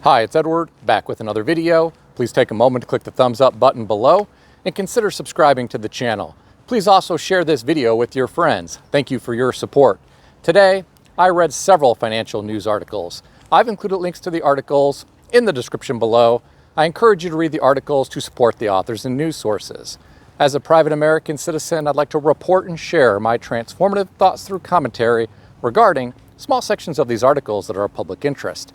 Hi, it's Edward, back with another video. Please take a moment to click the thumbs up button below and consider subscribing to the channel. Please also share this video with your friends. Thank you for your support. Today, I read several financial news articles. I've included links to the articles in the description below. I encourage you to read the articles to support the authors and news sources. As a private American citizen, I'd like to report and share my transformative thoughts through commentary regarding small sections of these articles that are of public interest.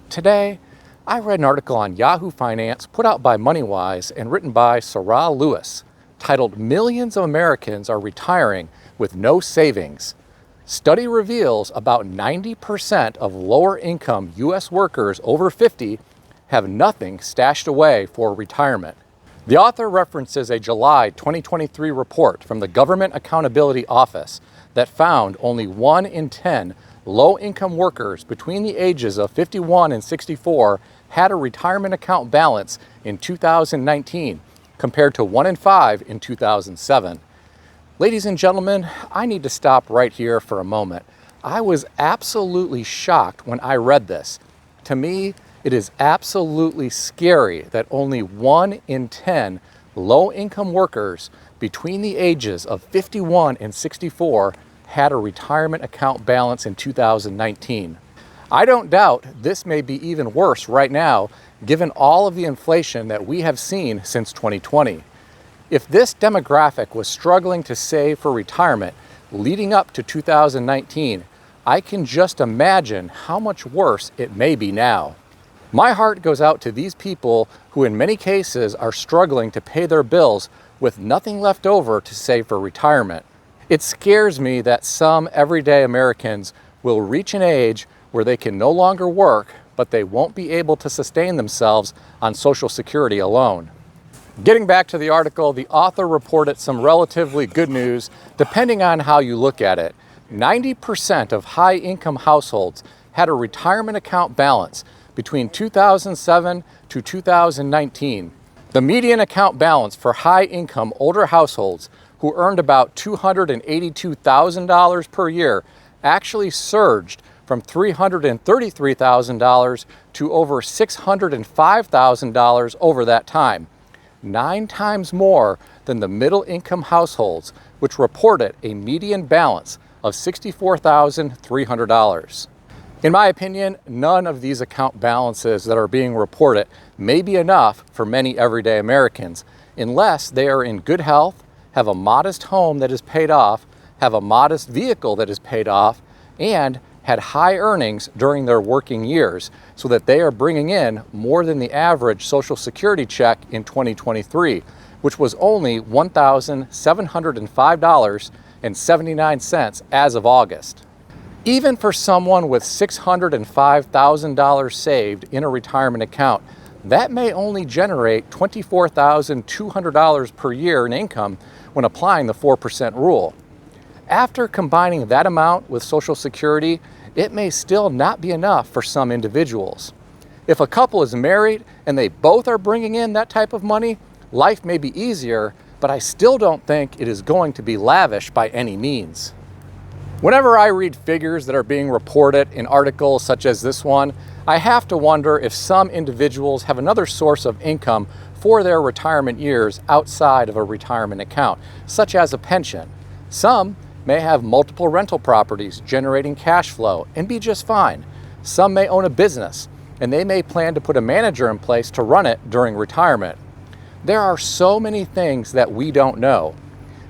Today, I read an article on Yahoo Finance put out by MoneyWise and written by Sarah Lewis, titled "Millions of Americans Are Retiring with No Savings." Study reveals about 90% of lower income U.S. workers over 50 have nothing stashed away for retirement. The author references a July 2023 report from the Government Accountability Office that found only 1 in 10 low-income workers between the ages of 51 and 64 had a retirement account balance in 2019, compared to 1 in 5 in 2007. Ladies and gentlemen, I need to stop right here for a moment. I was absolutely shocked when I read this. To me, it is absolutely scary that only 1 in 10 low-income workers between the ages of 51 and 64 had a retirement account balance in 2019. I don't doubt this may be even worse right now, given all of the inflation that we have seen since 2020. If this demographic was struggling to save for retirement leading up to 2019, I can just imagine how much worse it may be now. My heart goes out to these people who in many cases are struggling to pay their bills with nothing left over to save for retirement. It scares me that some everyday Americans will reach an age where they can no longer work, but they won't be able to sustain themselves on Social Security alone. Getting back to the article, the author reported some relatively good news depending on how you look at it. 90% of high-income households had a retirement account balance between 2007 to 2019. The median account balance for high-income older households who earned about $282,000 per year actually surged from $333,000 to over $605,000 over that time, 9 times more than the middle-income households, which reported a median balance of $64,300. In my opinion, none of these account balances that are being reported may be enough for many everyday Americans unless they are in good health, have a modest home that is paid off, have a modest vehicle that is paid off, and had high earnings during their working years so that they are bringing in more than the average Social Security check in 2023, which was only $1,705.79 as of August. Even for someone with $605,000 saved in a retirement account, that may only generate $24,200 per year in income when applying the 4% rule. After combining that amount with Social Security, it may still not be enough for some individuals. If a couple is married and they both are bringing in that type of money, life may be easier, but I still don't think it is going to be lavish by any means. Whenever I read figures that are being reported in articles such as this one, I have to wonder if some individuals have another source of income for their retirement years outside of a retirement account, such as a pension. Some may have multiple rental properties generating cash flow and be just fine. Some may own a business and they may plan to put a manager in place to run it during retirement. There are so many things that we don't know.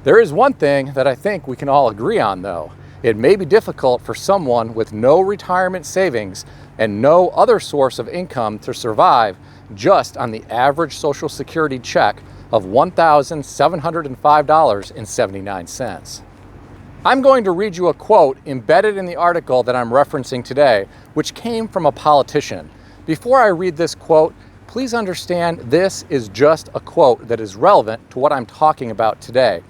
There is one thing that I think we can all agree on though. It may be difficult for someone with no retirement savings and no other source of income to survive just on the average Social Security check of $1,705.79. I'm going to read you a quote embedded in the article that I'm referencing today, which came from a politician. Before I read this quote, please understand this is just a quote that is relevant to what I'm talking about today.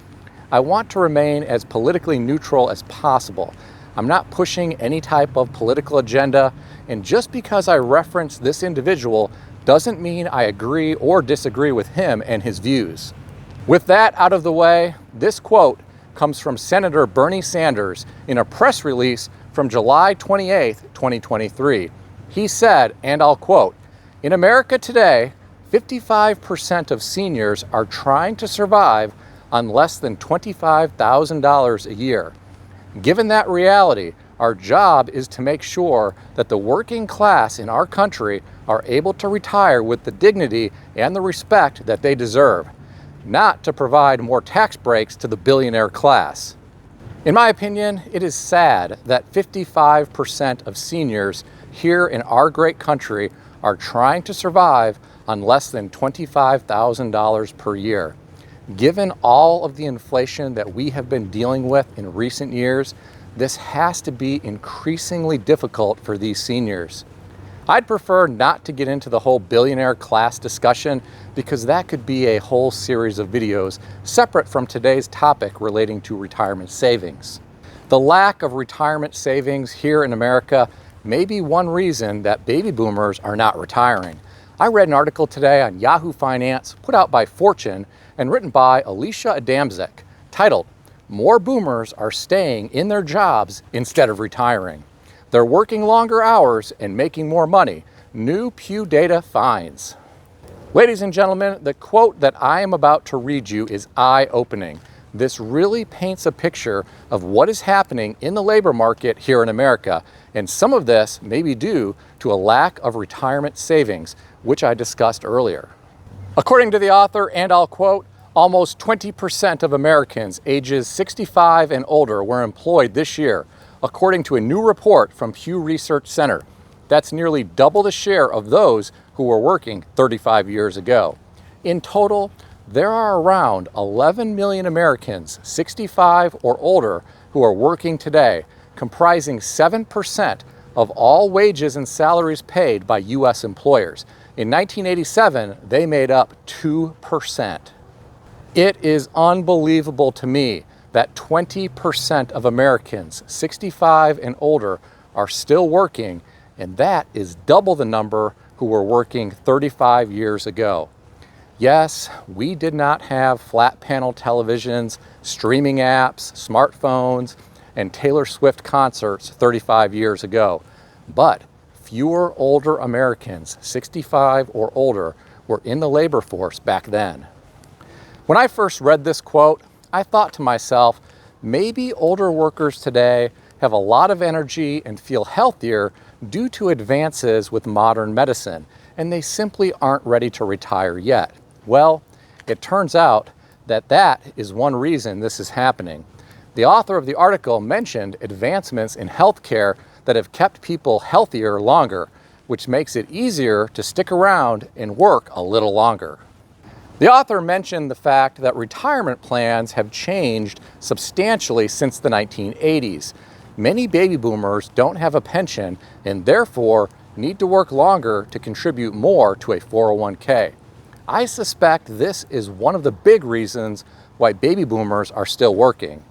I want to remain as politically neutral as possible. I'm not pushing any type of political agenda, and just because I reference this individual doesn't mean I agree or disagree with him and his views. With that out of the way, this quote comes from Senator Bernie Sanders in a press release from July 28, 2023. He said, and I'll quote, In America today, 55% of seniors are trying to survive on less than $25,000 a year. Given that reality, our job is to make sure that the working class in our country are able to retire with the dignity and the respect that they deserve, not to provide more tax breaks to the billionaire class. In my opinion, it is sad that 55% of seniors here in our great country are trying to survive on less than $25,000 per year. Given all of the inflation that we have been dealing with in recent years, this has to be increasingly difficult for these seniors. I'd prefer not to get into the whole billionaire class discussion because that could be a whole series of videos separate from today's topic relating to retirement savings. The lack of retirement savings here in America may be one reason that baby boomers are not retiring. I read an article today on Yahoo Finance put out by Fortune and written by Alicia Adamczyk titled, "More boomers are staying in their jobs instead of retiring. They're working longer hours and making more money. New Pew data finds." Ladies and gentlemen, the quote that I am about to read you is eye-opening. This really paints a picture of what is happening in the labor market here in America, and some of this may be due to a lack of retirement savings, which I discussed earlier. According to the author, and I'll quote, "Almost 20% of Americans ages 65 and older were employed this year, according to a new report from Pew Research Center. That's nearly double the share of those who were working 35 years ago. In total, there are around 11 million Americans 65 or older who are working today, comprising 7% of all wages and salaries paid by U.S. employers. In 1987, they made up 2%. It is unbelievable to me that 20% of Americans 65 and older are still working, and that is double the number who were working 35 years ago. Yes, we did not have flat panel televisions, streaming apps, smartphones, and Taylor Swift concerts 35 years ago, but fewer older Americans 65 or older were in the labor force back then. When I first read this quote, I thought to myself, maybe older workers today have a lot of energy and feel healthier due to advances with modern medicine, and they simply aren't ready to retire yet. Well, it turns out that that is one reason this is happening. The author of the article mentioned advancements in healthcare that have kept people healthier longer, which makes it easier to stick around and work a little longer. The author mentioned the fact that retirement plans have changed substantially since the 1980s. Many baby boomers don't have a pension and therefore need to work longer to contribute more to a 401k. I suspect this is one of the big reasons why baby boomers are still working.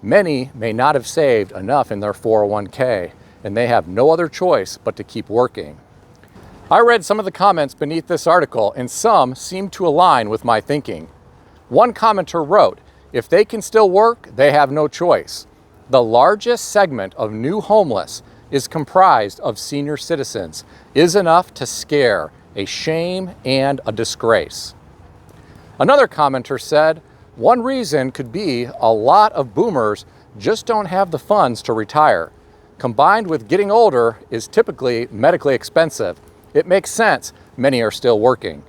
Many may not have saved enough in their 401k, and they have no other choice but to keep working. I read some of the comments beneath this article, and some seem to align with my thinking. One commenter wrote, "If they can still work, they have no choice. The largest segment of new homeless is comprised of senior citizens, is enough to scare, a shame and a disgrace." Another commenter said, "One reason could be a lot of boomers just don't have the funds to retire. Combined with getting older is typically medically expensive. It makes sense many are still working."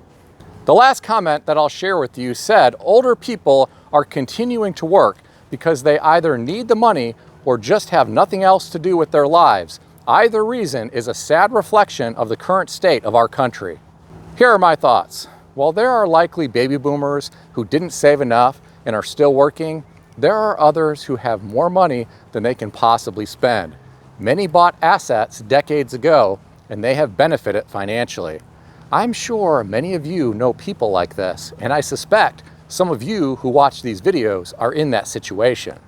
The last comment that I'll share with you said older people are continuing to work because they either need the money or just have nothing else to do with their lives. Either reason is a sad reflection of the current state of our country. Here are my thoughts. While there are likely baby boomers who didn't save enough and are still working, there are others who have more money than they can possibly spend. Many bought assets decades ago, and they have benefited financially. I'm sure many of you know people like this, and I suspect some of you who watch these videos are in that situation.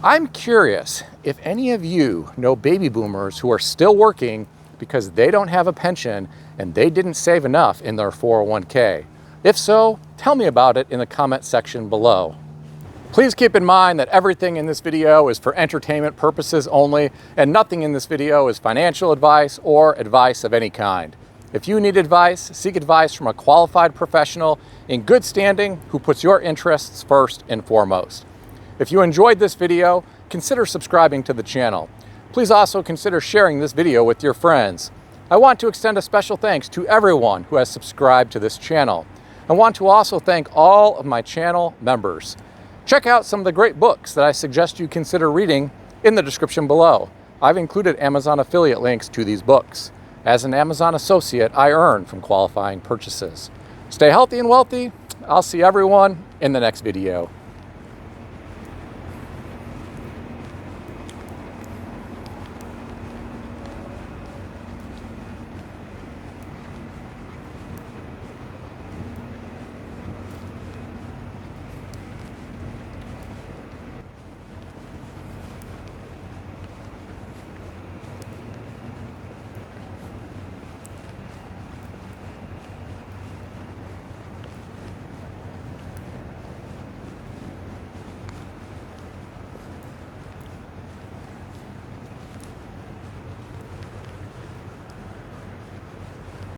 I'm curious if any of you know baby boomers who are still working because they don't have a pension and they didn't save enough in their 401k. If so, tell me about it in the comment section below. Please keep in mind that everything in this video is for entertainment purposes only, and nothing in this video is financial advice or advice of any kind. If you need advice, seek advice from a qualified professional in good standing who puts your interests first and foremost. If you enjoyed this video, consider subscribing to the channel. Please also consider sharing this video with your friends. I want to extend a special thanks to everyone who has subscribed to this channel. I want to also thank all of my channel members. Check out some of the great books that I suggest you consider reading in the description below. I've included Amazon affiliate links to these books. As an Amazon associate, I earn from qualifying purchases. Stay healthy and wealthy. I'll see everyone in the next video.